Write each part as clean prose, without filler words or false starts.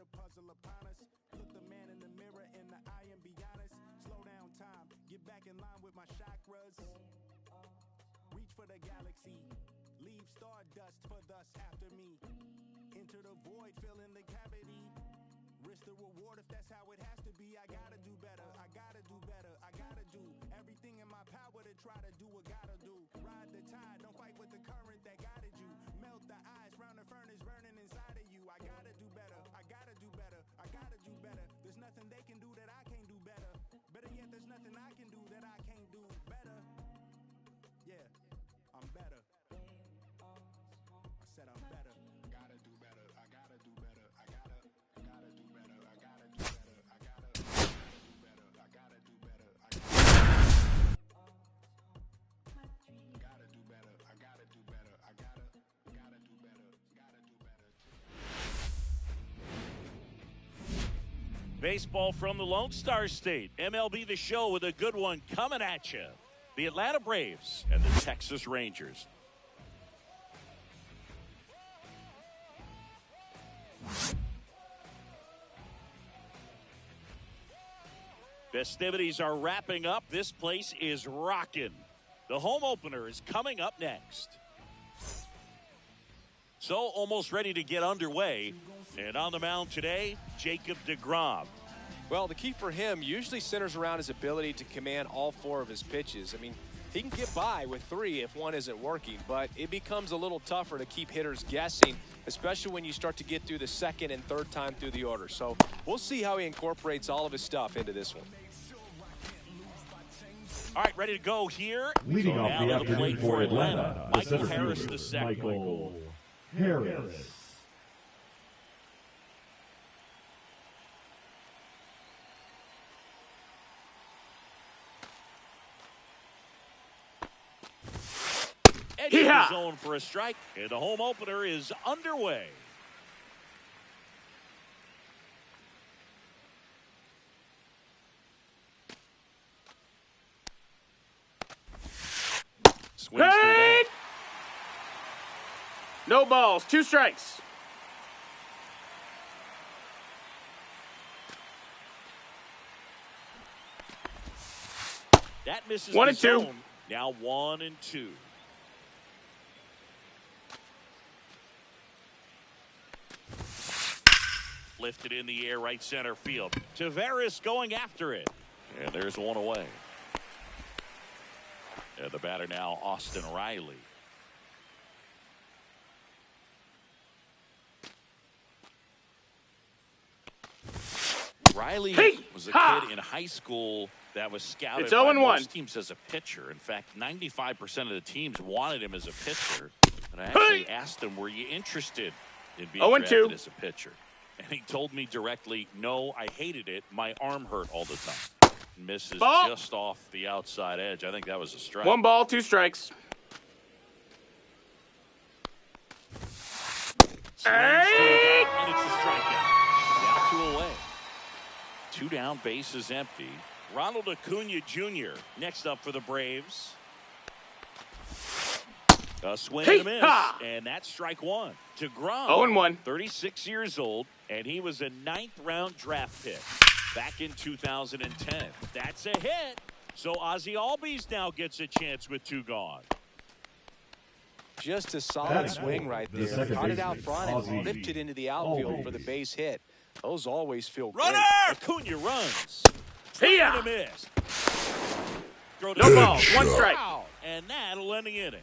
the puzzle upon us. Look the man in the mirror in the eye and be honest. Slow down time, get back in line with my chakras. Reach for the galaxy, leave stardust for thus after me. Enter the void, fill in the cavity. Risk the reward if that's how it has to be. I gotta do better, I gotta do better, I gotta do everything in my power to try to do what gotta do. Ride the tide, don't fight with the current that guided you. Melt the ice round the furnace burning inside of you. I gotta do better, I gotta do better, I gotta do better. There's nothing they can do that I can't do better. Better yet, there's nothing I can do that I can't do better. Yeah, I'm better. I said I'm better. Gotta do better, I gotta do better, I gotta do better, I gotta do better, I gotta do better, I gotta do better, I gotta do better, I gotta do better, I gotta do better, gotta do better. Baseball from the Lone Star State. MLB The Show with a good one coming at you. The Atlanta Braves and the Texas Rangers. Festivities are wrapping up. This place is rocking. The home opener is coming up next. So almost ready to get underway. And on the mound today, Jacob deGrom. Well, the key for him usually centers around his ability to command all four of his pitches. I mean, he can get by with three if one isn't working, but it becomes a little tougher to keep hitters guessing, especially when you start to get through the second and third time through the order. So we'll see how he incorporates all of his stuff into this one. All right, ready to go here. Leading off the afternoon for Atlanta, the Michael center Harris fielder, II. Michael Harris. Edge of the zone for a strike, and the home opener is underway. Swings through that. No balls, 2 strikes. That misses 1 the and 2. zone. Now 1 and 2. Lifted in the air, right center field. Taveras going after it. And there's one away. And the batter now, Austin Riley. Riley was a kid in high school that was scouted It's by 0-1. most teams as a pitcher. In fact, 95% of the teams wanted him as a pitcher. And I actually asked him, were you interested in being 0-2. drafted as a pitcher? And he told me directly, no, I hated it. My arm hurt all the time. Misses just off the outside edge. I think that was a strike. 1 ball, 2 strikes. And it's a strikeout. Now 2 away. 2 down, bases empty. Ronald Acuna Jr. next up for the Braves. A swing and a miss, and that's strike 1. deGrom, 0-1. 36 years old, and he was a 9th-round draft pick back in 2010. That's a hit. So Ozzie Albies now gets a chance with 2 gone. Just a solid swing right there. Caught it out front and lifted into the outfield for the base hit. Those always feel great. Acuna runs. See ya. And a miss. Throw to No balls, 1 strike. And that'll end the inning.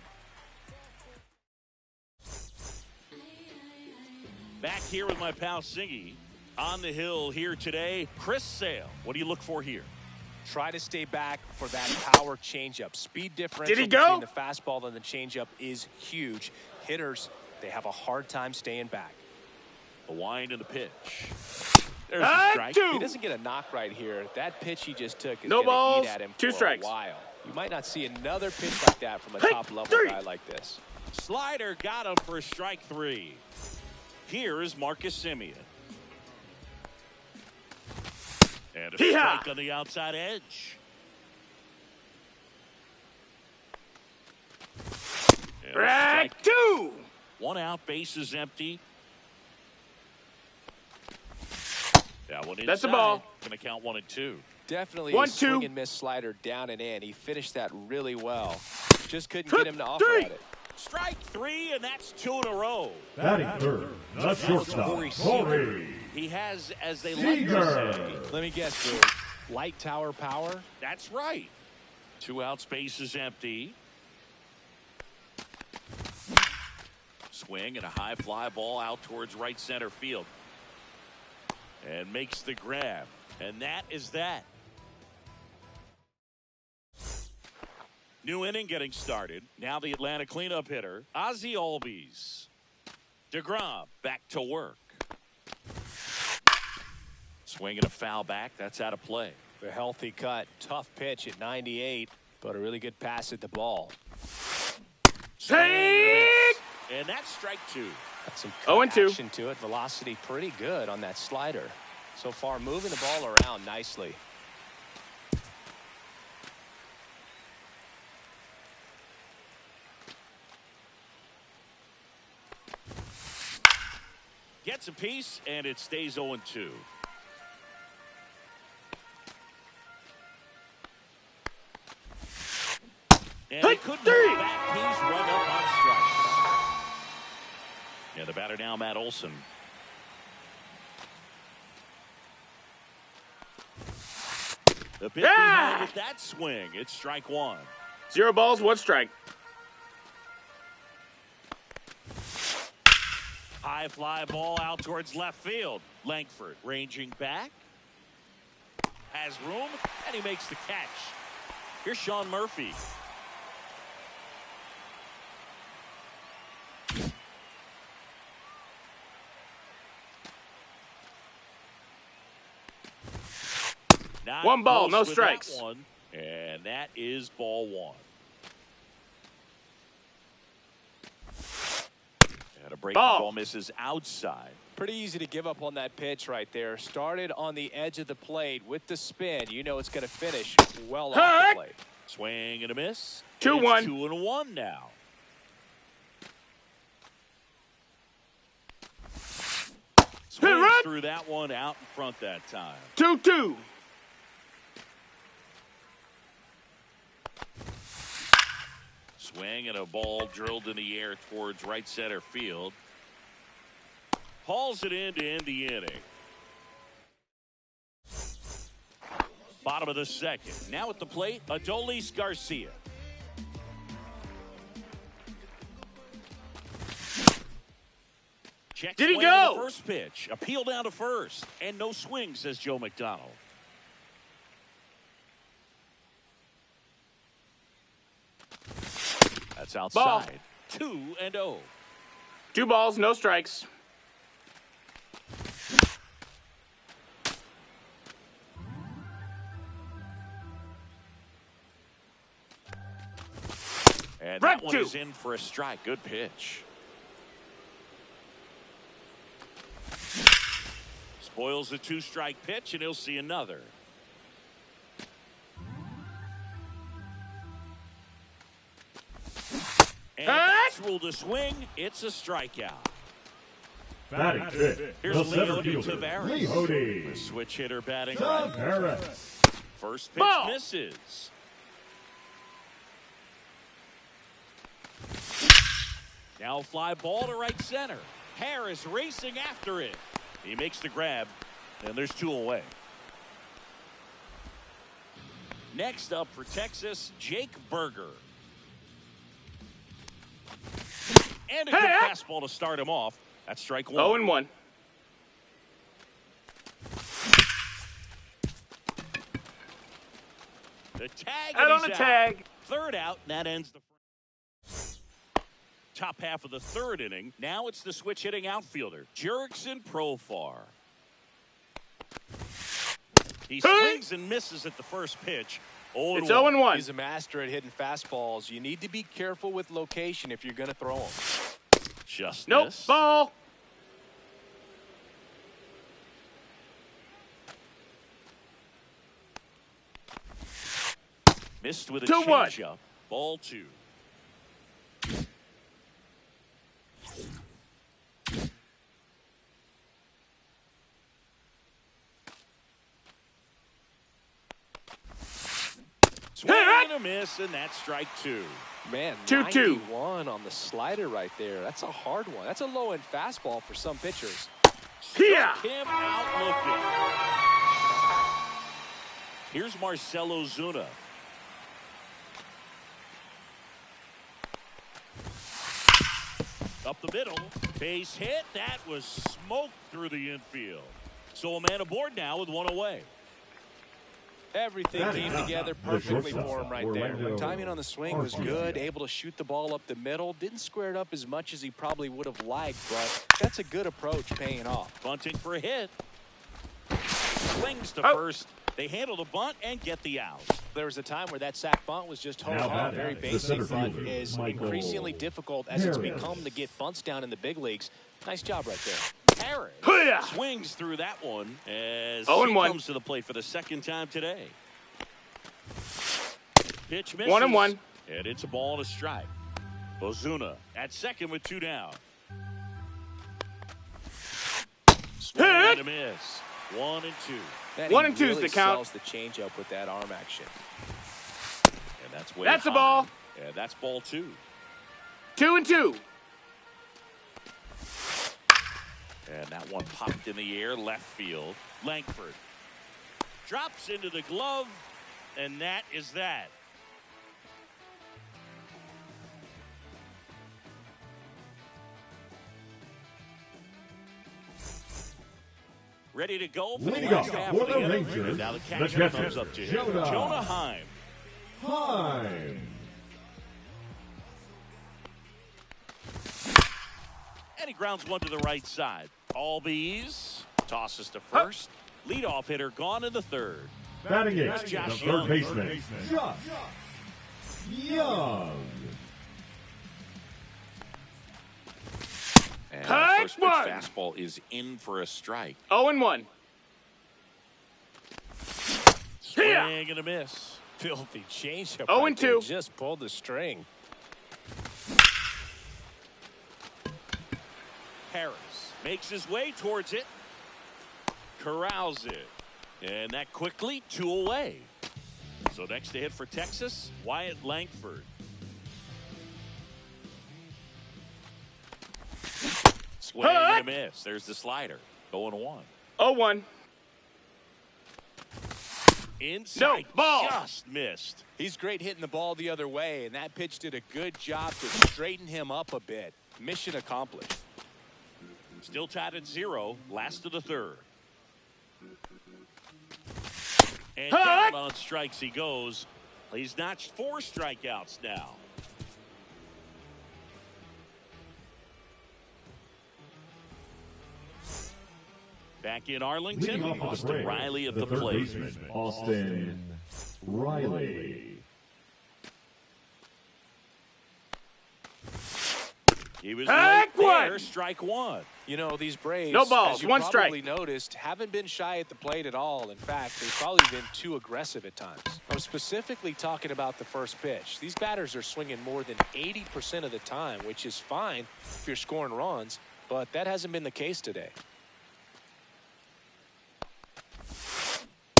Back here with my pal Siggy. On the hill here today, Chris Sale. What do you look for here? Try to stay back for that power changeup. Speed differential Did he go? between the fastball and the changeup is huge. Hitters, they have a hard time staying back. The wind and the pitch. There's a strike. He doesn't get a knock right here. That pitch he just took is No going balls, to eat at him 2 for strikes. a while. You might not see another pitch like that from a top-level guy like this. Slider got him for strike 3. Here is Marcus Semien. And a strike on the outside edge. Strike 2. 1 out, bases empty. That one inside. That's a ball. Going to count 1 and 2. Definitely 1, a swing 2. and miss slider down and in. He finished that really well. Just couldn't get him to offer 3. at it. Strike 3, and that's 2 in a row. Batting third, the shortstop, Corey He has, as they like to say, Seager. Let me guess, Drew. Light tower power? that's right. 2 out, space is empty. Swing and a high fly ball out towards right center field. And makes the grab. And that is that. New inning getting started. Now the Atlanta cleanup hitter, Ozzie Albies. DeGrom back to work. Swing and a foul back. That's out of play. A healthy cut. Tough pitch at 98, but a really good pass at the ball. Take! And that's strike 2. Got some 0 and 2. action to it. Velocity pretty good on that slider. So far, moving the ball around nicely. Gets a piece, and it stays 0 and 2. And he couldn't hold back. He's run up on strikes. Yeah, the batter now, Matt Olson. The bit behind with that swing. It's strike 1. 0 balls, 1 strike. High fly ball out towards left field. Langford ranging back. Has room, and he makes the catch. Here's Sean Murphy. Not 1 ball, close no with that strikes. one, and that is ball 1. And a break ball misses outside. Pretty easy to give up on that pitch right there. Started on the edge of the plate with the spin. You know it's going to finish well off the plate. Swing and a miss. 2-1. 2 and 1 now. Swings through that one out in front that time. 2-2. Swing and a ball drilled in the air towards right center field. Hauls it in to end the inning. Bottom of the second. Now at the plate, Adolis Garcia. Check Did he swing to go? the first pitch. Appeal down to first. And no swing, says Joe McDonald. That's outside. 2-0. 2 balls, no strikes. And Strike that one 2. is in for a strike. Good pitch. Spoils the 2-strike pitch, and he'll see another. And that's ruled a swing. It's a strikeout. Batting fifth, Here's the center Leody fielder, Taveras. Leody The switch hitter batting John right. Harris. First pitch Ball. misses. Now fly ball to right center. Harris racing after it. He makes the grab, and there's 2 away. Next up for Texas, Jake Berger. And a good fastball to start him off. That's strike 1. 0-1. The tag. Out and on he's the out. tag. Third out, and that ends the top half of the third inning. Now it's the switch hitting outfielder, Jurickson Profar. He swings and misses at the first pitch. It's 0-1. 0-1. He's a master at hitting fastballs. You need to be careful with location if you're going to throw them. Just Nope. missed. Ball. Missed with a 2-1. changeup. Ball 2. Swing and a miss, and that's strike two. Man, 2-2. 91 on the slider right there. That's a hard one. That's a low-end fastball for some pitchers. Yeah. Him out looking. Here's Marcell Ozuna. Up the middle, base hit. That was smoked through the infield. So a man aboard now with one away. Everything came together perfectly for him right there. Orlando Timing on the swing was Arcia. good, able to shoot the ball up the middle. Didn't square it up as much as he probably would have liked, but that's a good approach paying off. Bunting for a hit. Swings to first. They handle the bunt and get the out. There was a time where that sac bunt was just home Now run, batting, very the basic, center but fielder, is Michael increasingly difficult as it's Harris. become to get bunts down in the big leagues. Nice job right there. Harris Hoo-yah! swings through that one as 0-1. he comes to the plate for the second time today. Pitch misses. 1-1. And it's a ball and a strike. Ozuna at second with two down. Swing and a miss. 1-2. Man, 1 and he 2's really the count. sells the changeup with that arm action. And that's way That's a high. ball. And that's ball two. 2-2. And that one popped in the air, left field. Langford drops into the glove, and that is that. Ready to go for the Leading last off half for of the the inning. Rangers, And now the the catcher catcher, comes up to him. Jonah. Jonah Heim. Heim. And he grounds one to the right side. Albies tosses to first. Leadoff hitter gone in the third. Batting in, That's the Josh third Young. baseman, Josh Young. And High first pitch one. fastball is in for a strike. 0-1. Swing Yeah. and a miss. Filthy changeup. 0-2. Right there. Just pulled the string. Harris makes his way towards it. Corrals it. And that quickly 2 away. So next to hit for Texas, Wyatt Langford. Swing and a miss. There's the slider. 0-1. 0-1. Inside, No, ball. just missed. He's great hitting the ball the other way, and that pitch did a good job to straighten him up a bit. Mission accomplished. Still tied at 0. Last of the third. And down on strikes he goes. He's notched 4 strikeouts now. Back in Arlington, Leading off for the Austin Braves, Riley at the the third plate. baseman, Austin Riley. He was Heck right there, one. strike one. You know, these Braves, No balls, as you 1 probably strike. noticed, haven't been shy at the plate at all. In fact, they've probably been too aggressive at times. I'm specifically talking about the first pitch. These batters are swinging more than 80% of the time, which is fine if you're scoring runs, but that hasn't been the case today.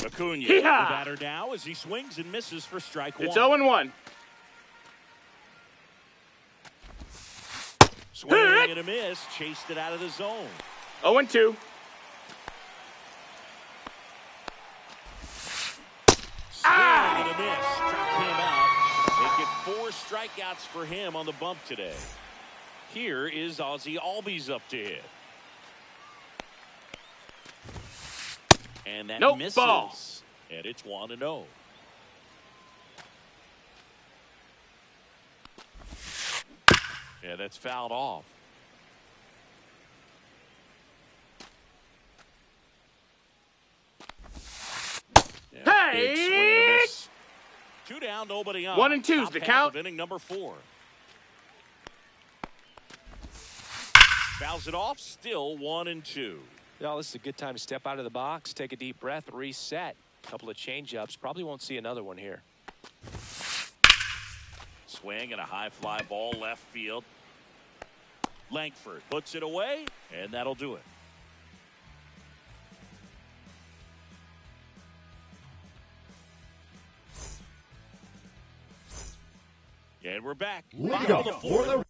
Acuna, the Hee-haw. batter now as he swings and misses for strike one. It's 0-1. Swing and a miss, chased it out of the zone. 0-2. Swing and a miss, struck him out. Make it 4 strikeouts for him on the bump today. Here is Ozzie Albies up to hit. And that Nope, misses. ball. And it's 1-0. Yeah, that's fouled off. Yeah, big swing and a Hey! miss. 2 down, nobody on. 1 and 2's Top the half count. of inning number 4. Fouls it off, still 1-2. Well, this is a good time to step out of the box, take a deep breath, reset. A couple of change-ups. Probably won't see another one here. Swing and a high fly ball left field. Langford puts it away, and that'll do it. And we're back. Lead up for the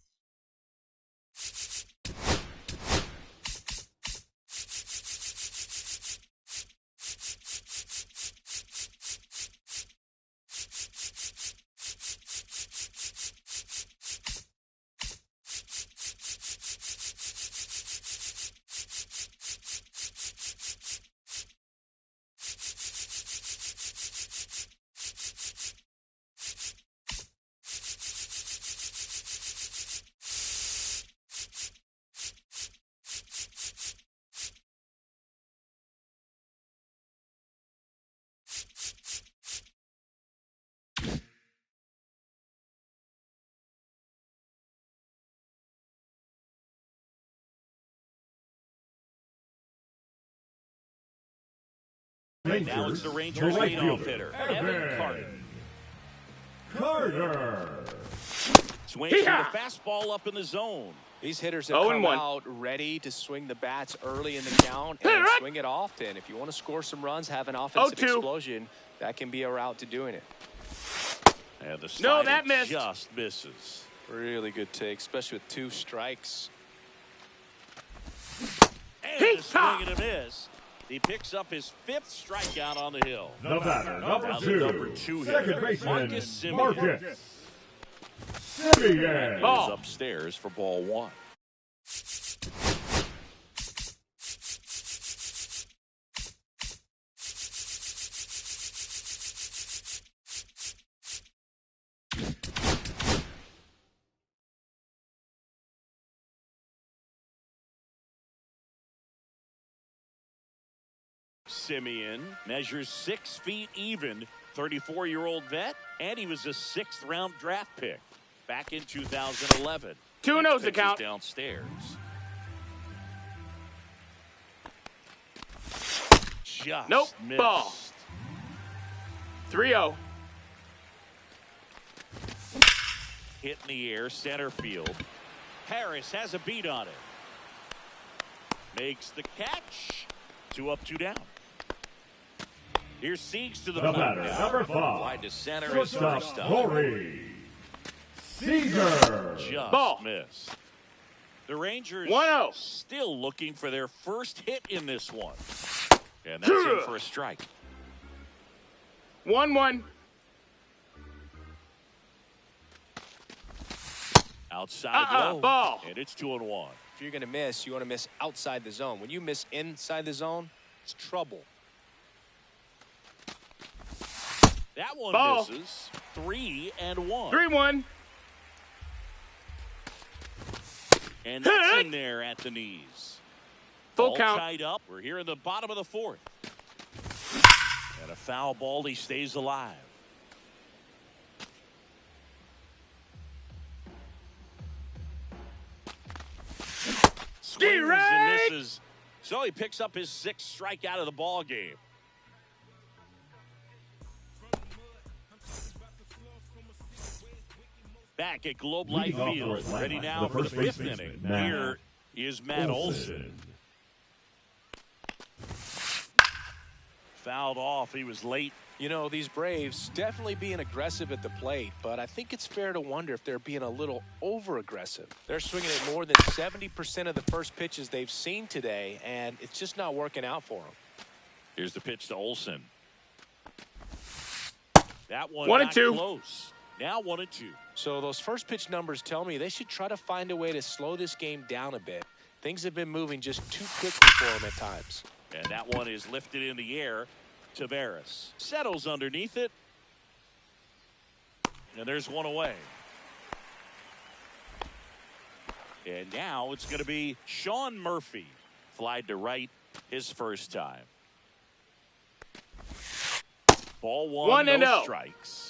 Now it's the Rangers leadoff hitter, Evan Carter. Swings with a fastball up in the zone. These hitters have come out ready to swing the bats early in the count and swing it often. If you want to score some runs, have an offensive explosion, that can be a route to doing it. And the slider that missed. Just misses. Really good take, especially with 2 strikes. And a swing and a miss. He picks up his 5th strikeout on the hill. The batter, number two hitter, second baseman, Marcus Semien. Marcus Semien. Is upstairs for ball 1. Semien measures 6 feet even, 34-year-old vet, and he was a 6th-round draft pick back in 2011. 2-0's the count. Downstairs. Just missed. Ball. 3-0. Hit in the air, center field. Harris has a beat on it. Makes the catch. 2 up, 2 down. Here's Siegs to the plate. batter, number 5. Wide to center is first up. Corey Seager. Just missed. The Rangers 1-0. still looking for their first hit in this one. And that's in for a strike. 1-1. Outside low. Ball. And it's 2-1. If you're going to miss, you want to miss outside the zone. When you miss inside the zone, it's trouble. That one Ball. misses. 3-1. 3-1. And that's in there at the knees. Full All count. tied up. We're here in the bottom of the 4th. And a foul ball. He stays alive. Swings and misses. So he picks up his 6th strikeout of the ball game. Back at Globe Life Field, ready now for the 5th inning. Here is Matt Olson. Fouled off. He was late. You know, these Braves definitely being aggressive at the plate, but I think it's fair to wonder if they're being a little over-aggressive. They're swinging at more than 70% of the first pitches they've seen today, and it's just not working out for them. Here's the pitch to Olson. That one 1-2. Close. Now 1-2. So those first pitch numbers tell me they should try to find a way to slow this game down a bit. Things have been moving just too quickly for them at times. And that one is lifted in the air. Tavares settles underneath it. And there's one away. And now it's going to be Sean Murphy. Flied to right his first time. Ball 1, no 1-0. strikes.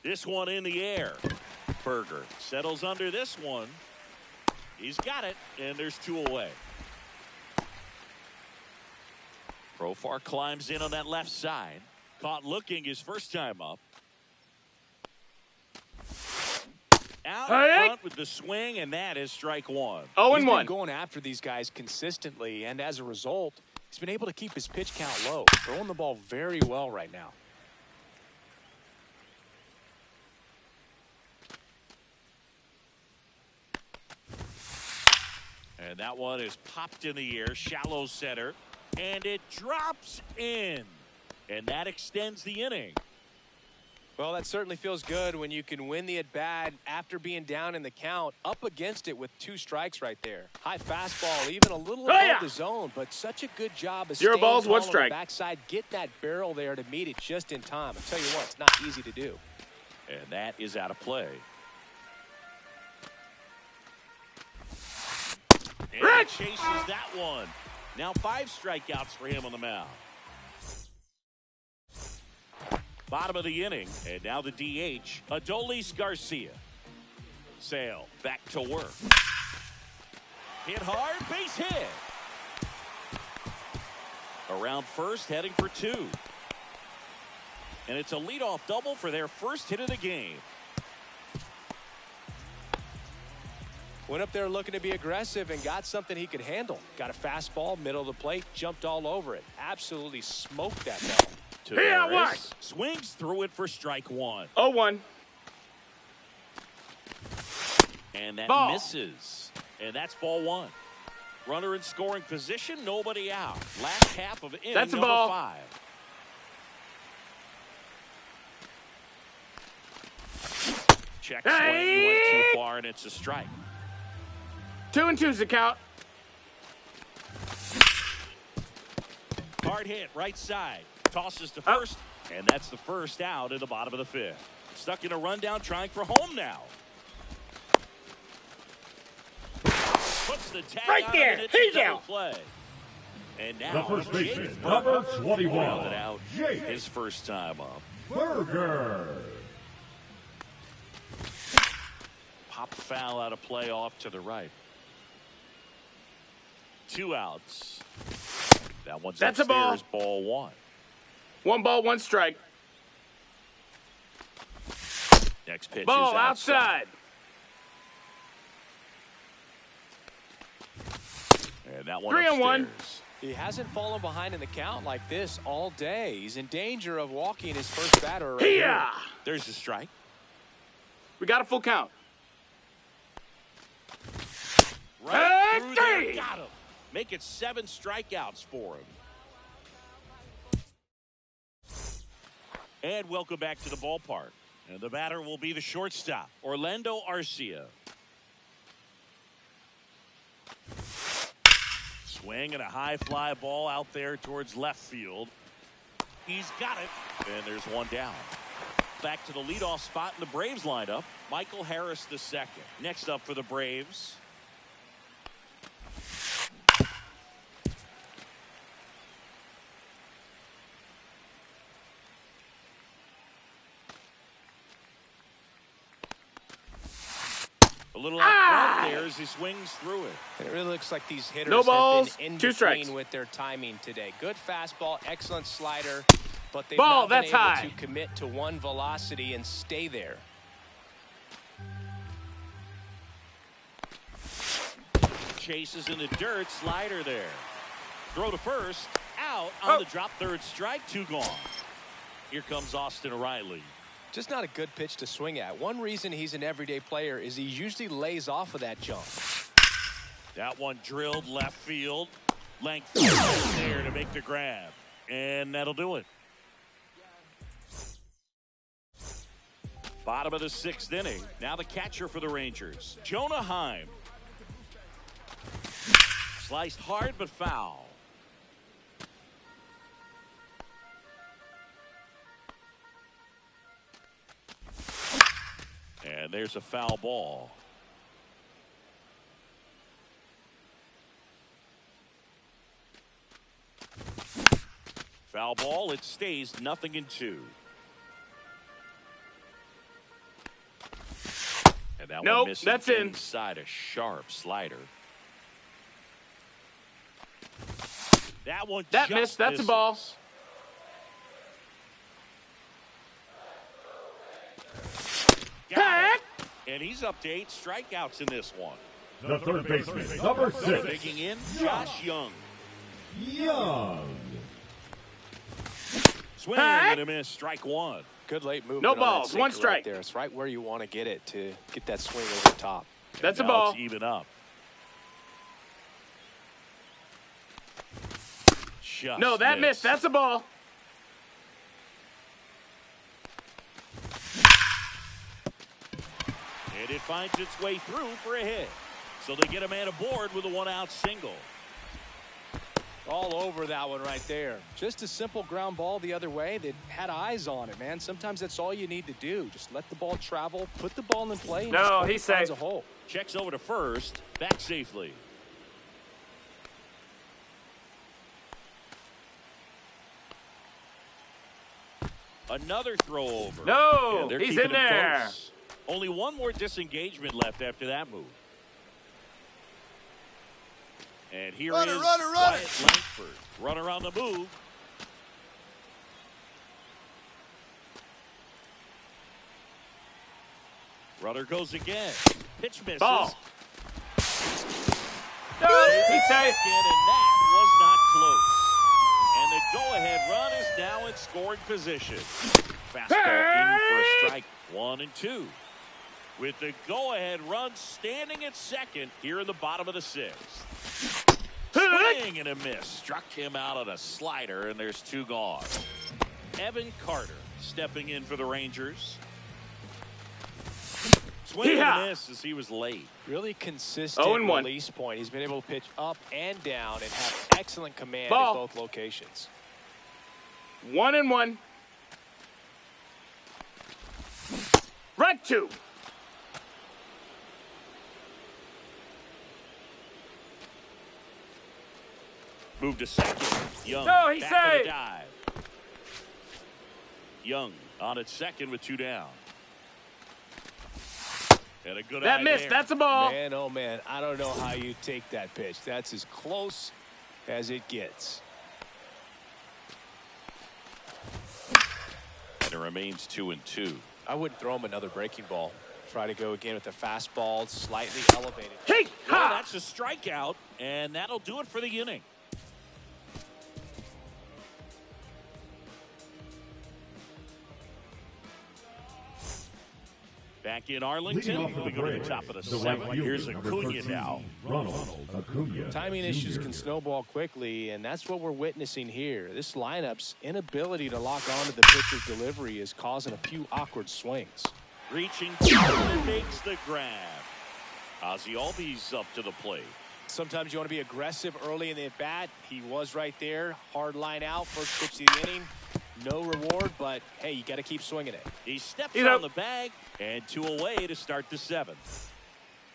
This one in the air. Berger settles under this one. He's got it, and there's 2 away. Profar climbs in on that left side. Caught looking his first time up. Out in front with the swing, and that is strike 1. He's been 0-1. going after these guys consistently, and as a result, He's been able to keep his pitch count low, throwing the ball very well right now. And that one is popped in the air, shallow center, and it drops in. And that extends the inning. Well, that certainly feels good when you can win the at-bat after being down in the count, up against it with 2 strikes right there. High fastball, even a little above the zone, but such a good job of 0 balls, 1 on strike. the backside. Get that barrel there to meet it just in time. I'll tell you what, it's not easy to do. And that is out of play. And he chases that one. Now 5 strikeouts for him on the mound. Bottom of the inning, and now the DH, Adolis Garcia. Sale back to work. Hit hard, base hit. Around first, heading for 2. And it's a leadoff double for their first hit of the game. Went up there looking to be aggressive and got something he could handle. Got a fastball, middle of the plate, jumped all over it. Absolutely smoked that ball. Taveras swings through it for strike 1. 0-1. And that Ball. misses. And that's ball 1. Runner in scoring position, nobody out. Last half of inning That's a number ball. 5. Check swing, he went too far, and it's a strike. 2-2's the count. Hard hit, right side. Tosses to first, and that's the first out in the bottom of the 5th. Stuck in a rundown, trying for home now. Puts the tag Right on there. and it's a He's double out. play. And The now first baseman, Jake number Burger 21, grounded out Jake his first time up. Burger. Pop foul out of play off to the right. 2 outs. That one's That's a ball. upstairs, ball 1. 1 ball, 1 strike. Next pitch Ball is outside. And that one 3-1. upstairs. He hasn't fallen behind in the count like this all day. He's in danger of walking his first batter right here. Here. There's the strike. We got a full count. Right through there, Hey! got him. Make it 7 strikeouts for him. And welcome back to the ballpark. And the batter will be the shortstop, Orlando Arcia. Swing and a high fly ball out there towards left field. He's got it, and there's one down. Back to the leadoff spot in the Braves lineup, Michael Harris II. Next up for the Braves, a little out front there as he swings through it. And it really looks like these hitters No balls, have been in 2 strikes. between with their timing today. Good fastball, excellent slider, but they've Ball, not been that's able high. to commit to one velocity and stay there. Chases in the dirt, slider there. Throw to first, out on the drop, third strike, 2 gone. Here comes Austin Riley. Just not a good pitch to swing at. One reason he's an everyday player is he usually lays off of that jump. That one drilled left field. Length there to make the grab. And that'll do it. Bottom of the 6th inning. Now the catcher for the Rangers, Jonah Heim. Sliced hard but foul. And there's a foul ball. Foul ball, it stays 0-2. And that Nope, one missing that's in. inside, a sharp slider. That one That just missed. That's a misses. ball. Got it. And he's up to 8 strikeouts in this one. The third baseman, number 6, Digging in, Josh Young. Young. Swing and a miss. Strike one. Good late movement. No on balls, that one sinker right strike. there. It's right where you want to get it to get that swing over the top. That's a Now ball. it's even up. Just No, that missed. That's a ball. And it finds its way through for a hit. So they get a man aboard with a one-out single. All over that one right there. Just a simple ground ball the other way that had eyes on it, man. Sometimes that's all you need to do. Just let the ball travel, put the ball in play, and No, just hope he's it finds safe. a hole. Checks over to first. Back safely. Another throw over. No, And they're he's keeping in him there. close. Only one more disengagement left after that move. And here is Wyatt Langford. Runner on the move. Runner goes again. Pitch misses. Ball. No, he's safe. And that was not close. And the go-ahead run is now in scoring position. Fastball in for a strike. 1-2. With the go-ahead run standing at second here in the bottom of the sixth. Swing and a miss. Struck him out on a slider, and there's two gone. Evan Carter stepping in for the Rangers. Swing and a miss as he was late. Really consistent 0-1. release point. He's been able to pitch up and down and have excellent command Ball. at both locations. 1-1. Right two. Move to second. Young No, he's back for the safe. dive. Young on at second with two down. And a good That eye missed. there. That's a ball. Man, oh man, I don't know how you take that pitch. That's as close as it gets. And it remains 2-2. I wouldn't throw him another breaking ball. Try to go again with the fastball, slightly elevated. Hey, Well, ha! that's a strikeout, and that'll do it for the inning. Back in Leading Arlington, off the we go to the top of the right seventh. fielder, Here's number Acuna 13, now. Ronald Acuna. Timing issues Jr. can snowball quickly, and that's what we're witnessing here. This lineup's inability to lock onto the pitcher's delivery is causing a few awkward swings. Reaching forward, makes the grab. Ozzie Albies up to the plate. Sometimes you want to be aggressive early in the at-bat. He was right there. Hard line out. First pitch of the inning. No reward, but, hey, you got to keep swinging it. He steps He's on up. the bag, and two away to start the seventh.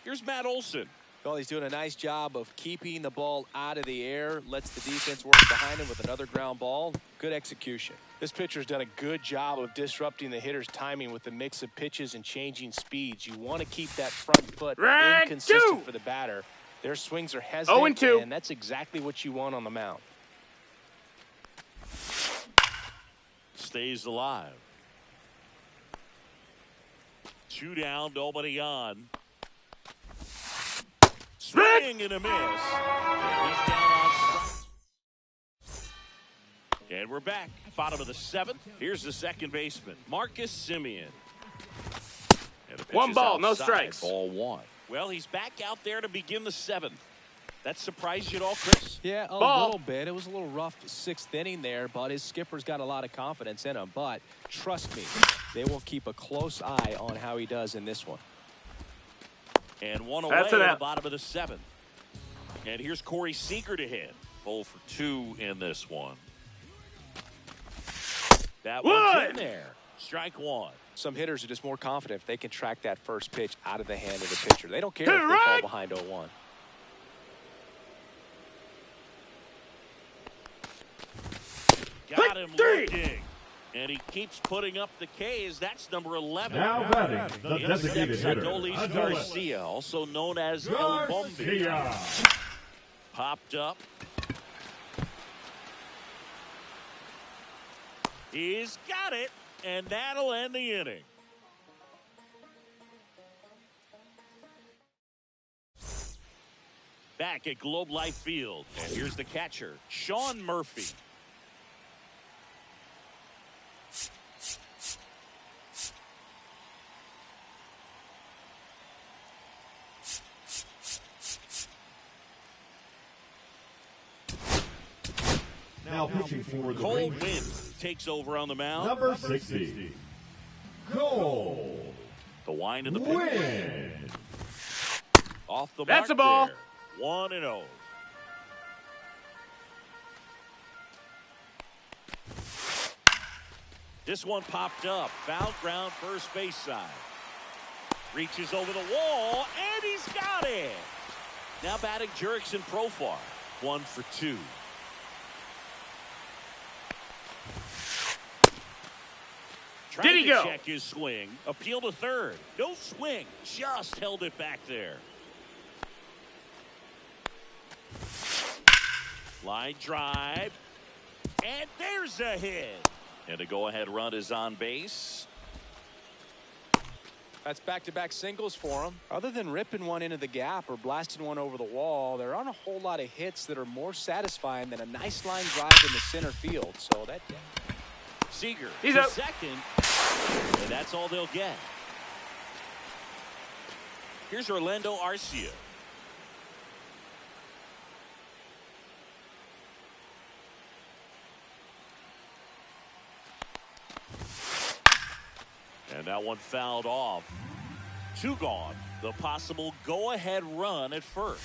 Here's Matt Olson. Well, he's doing a nice job of keeping the ball out of the air. Lets the defense work behind him with another ground ball. Good execution. This pitcher's done a good job of disrupting the hitter's timing with the mix of pitches and changing speeds. You want to keep that front foot Right, inconsistent two. for the batter. Their swings are hesitant, 0-2. and that's exactly what you want on the mound. Stays alive. Two down, nobody on. Swing and a miss. And he's down on strikes. And we're back. Bottom of the seventh. Here's the second baseman, Marcus Semien. And the pitch One is ball, no outside. strikes. Ball one. Well, he's back out there to begin the seventh. That surprised you at all, Chris? Yeah, a Ball. little bit. It was a little rough sixth inning there, but his skipper's got a lot of confidence in him. But trust me, they will keep a close eye on how he does in this one. And one away That's at an the out. bottom of the seventh. And here's Corey Seager to hit. 0 for 2 in this one. That one's in there. Strike one. Some hitters are just more confident if they can track that first pitch out of the hand of the pitcher. They don't care if they fall Right. behind 0-1. Got him three. looking. And he keeps putting up the K's. That's number 11. Now batting, the In designated steps hitter, Adolis Adolis Garcia, also known as El Bombi. Garcia. Popped up. He's got it, and that'll end the inning. Back at Globe Life Field. And here's the catcher, Sean Murphy. Now pitching for the Cole Rangers, Winn takes over on the mound. number 60, Cole The wind of the pitch. Winn. Off the That's mark a ball. there. 1-0. This one popped up. Foul ground, first base side. Reaches over the wall, and he's got it. Now batting Jurickson Profar. 1 for 2. Did he Trying to go? check his swing. Appeal to third. No swing. Just held it back there. Line drive. And there's a hit. And a go-ahead run is on base. That's back-to-back singles for him. Other than ripping one into the gap or blasting one over the wall, there aren't a whole lot of hits that are more satisfying than a nice line drive in the center field. So that Seager He's to up. second. And that's all they'll get. Here's Orlando Arcia. And that one fouled off. 2 gone. The possible go-ahead run at first.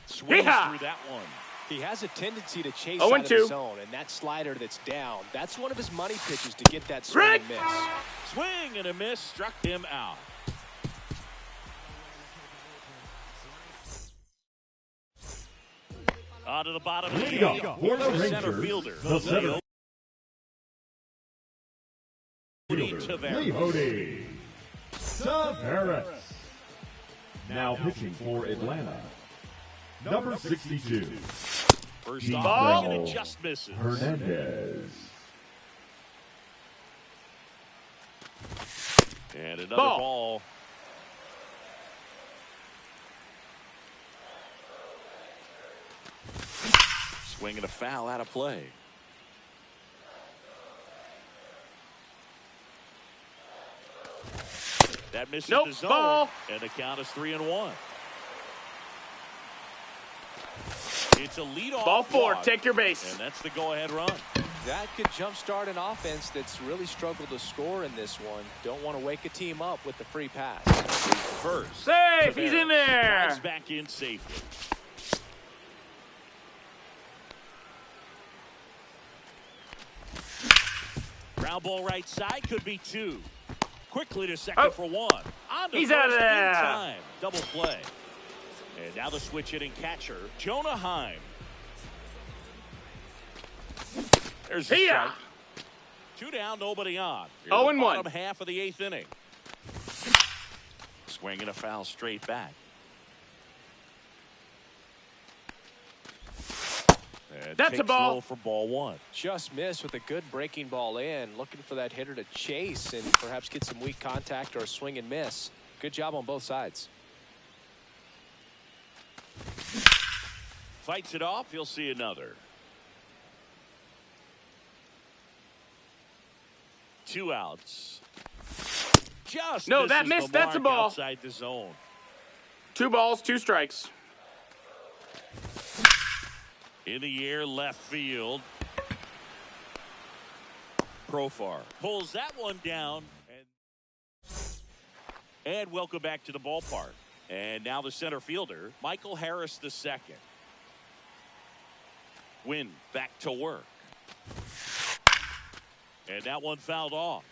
Swings Yeehaw! through that one. he has a tendency to chase 0-2. out of the zone, and that slider that's down, that's one of his money pitches to get that swing and miss. Swing and a miss struck him out. On to the bottom of the Leading eighth. up for the Here's center Rangers, fielder. the center Leo fielder, Taveras. Leody Taveras. Now pitching for Atlanta, number 62, First off, Ball. and it just misses. Hernandez. And another Ball. ball. Swing and a foul out of play. That misses Nope, the zone. ball. And the count is 3-1. It's a leadoff Ball 4. walk, Take your base. and that's the go-ahead run. That could jumpstart an offense that's really struggled to score in this one. Don't want to wake a team up with the free pass. First, Safe. He's in drives there. back in safely. Ground ball right side, could be 2. Quickly to second Oh. for 1. On to He's first out of there. in time. Double play. And now the switch hitting catcher, Jonah Heim. There's a See ya. strike. 2 down, nobody on. Here 0-1. the bottom half of the 8th inning. Swinging a foul straight back. And That's a takes ball. low for ball 1. Just missed with a good breaking ball in. Looking for that hitter to chase and perhaps get some weak contact or a swing and miss. Good job on both sides. Fights it off. You'll see another. 2 outs. Just No, that misses missed. the That's a mark ball. outside the zone. 2 balls, 2 strikes. In the air, left field. Profar pulls that one down. And welcome back to the ballpark. And now the center fielder, Michael Harris II. Winn back to work. And that one fouled off.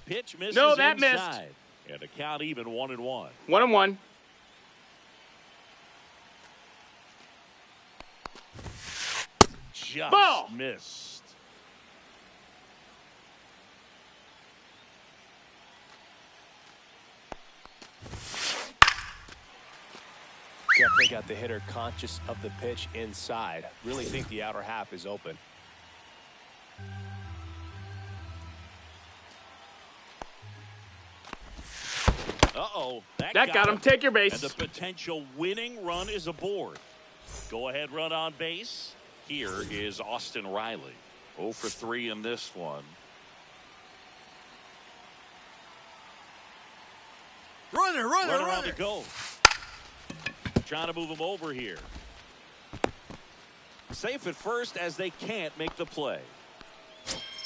Pitch misses No, that missed. inside. And the count even 1-1. 1-1. Just Ball. missed. Definitely got the hitter conscious of the pitch inside. Really think the outer half is open. Uh-oh. That got him. Take your base. And the potential winning run is aboard. Go-ahead run on base. Here is Austin Riley. 0 for 3 in this one. Runner On to go. Trying to move him over here. Safe at first as they can't make the play.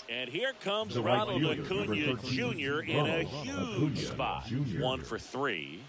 And here comes The right Ronald fielder, Acuna number 13, Jr. in a Ronald huge Acuna spot. Jr. 1 for 3.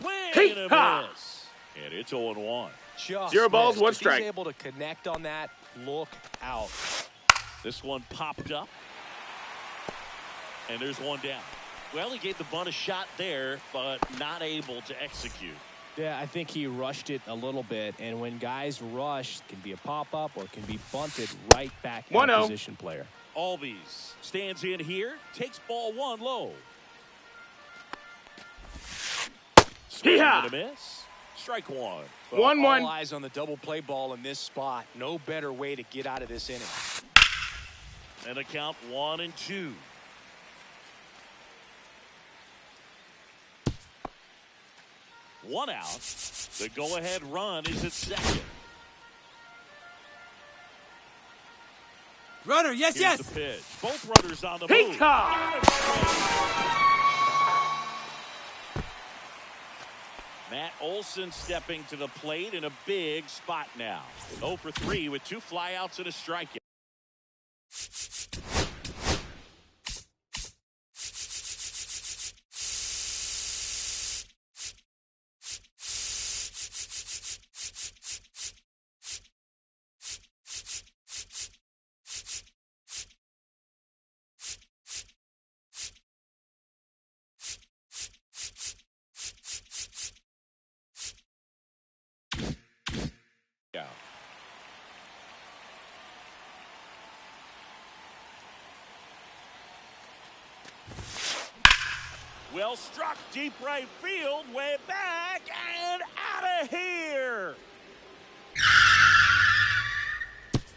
Swing and a miss. And it's 0-1. Just 0 balls, missed. 1 If strike. he's able to connect on that, look out. This one popped up. And there's one down. Well, he gave the bunt a shot there, but not able to execute. Yeah, I think he rushed it a little bit, and when guys rush, it can be a pop-up or it can be bunted right back at 1-0. a position player. Albies stands in here, takes ball 1 low. Swing Hee-haw. and a miss. Strike 1. Well, 1-1. all eyes on the double play ball in this spot. No better way to get out of this inning. And a count 1-2. One out. The go-ahead run is at second. Runner, yes, Here's the pitch. Both runners on the move. Matt Olson stepping to the plate in a big spot now. 0 for 3 with 2 flyouts and a strikeout. Yeah. Well struck deep right field, way back and out of here.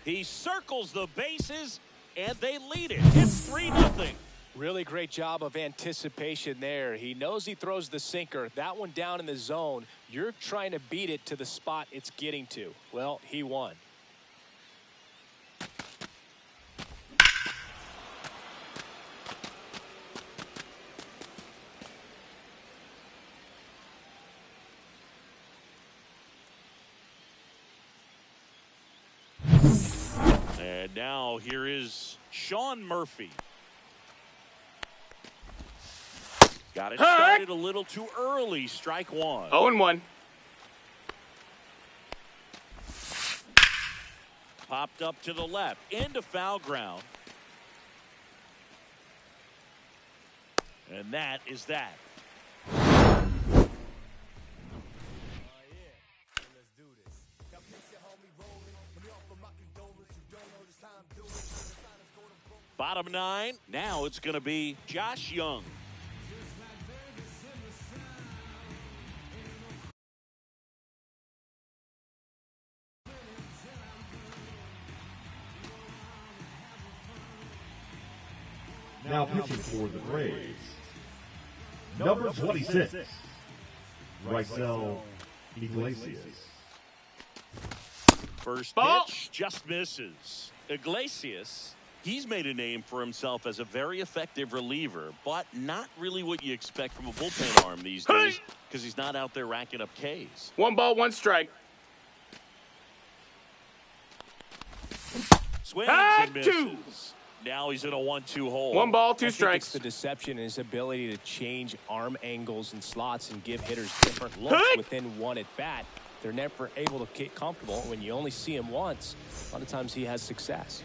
He circles the bases and they lead it. It's 3-0. Really great job of anticipation there. He knows he throws the sinker. That one down in the zone. You're trying to beat it to the spot it's getting to. Well, he won. And now here is Sean Murphy. Got it started a little too early. Strike 1. 0-1. Popped up to the left into foul ground. And that is that. Bottom 9. Now it's going to be Josh Young. Now pitching for the Braves, number 26, Raisel Iglesias. First Ball. pitch just misses. Iglesias, he's made a name for himself as a very effective reliever, but not really what you expect from a bullpen arm these days because he's not out there racking up Ks. 1 ball, 1 strike. Swings and Two. misses. Now he's in a 1-2 hole. 1 ball, I 2 think strikes. it's the deception and his ability to change arm angles and slots and give hitters different looks Hey! within one at bat. They're never able to get comfortable. When you only see him once, a lot of times he has success.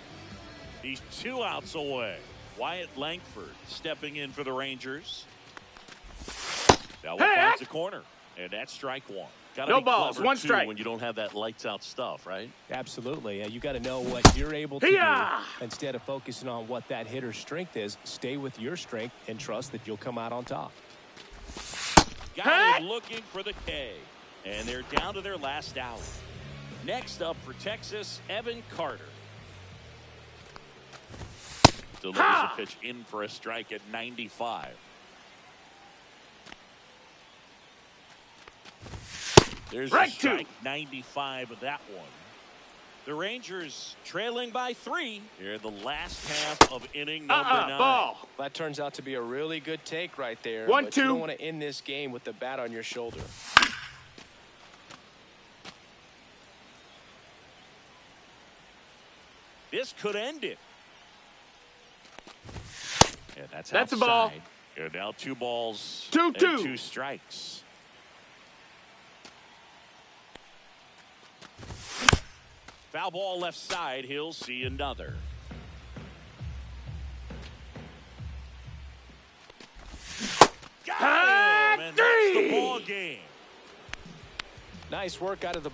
He's 2 outs away. Wyatt Langford stepping in for the Rangers. That one finds the corner, and that's strike 1. Gotta No be balls, clever, 1 too, strike. when you don't have that lights out stuff, right? Absolutely. You got to know what you're able to Hiya! do. Instead of focusing on what that hitter's strength is, stay with your strength and trust that you'll come out on top. Guy looking for the K, and they're down to their last out. Next up for Texas, Evan Carter. Delivers a pitch in for a strike at 95. There's a strike, 95 of that one. The Rangers trailing by 3 here in the last half of inning number 9. Ball. That turns out to be a really good take right there. 1-2. But you don't want to end this game with the bat on your shoulder. This could end it. And that's a outside. ball. And now 2 balls 2-2. and 2 strikes. Foul ball left side. He'll see another. Got him, and that's the ball game. Nice work out of the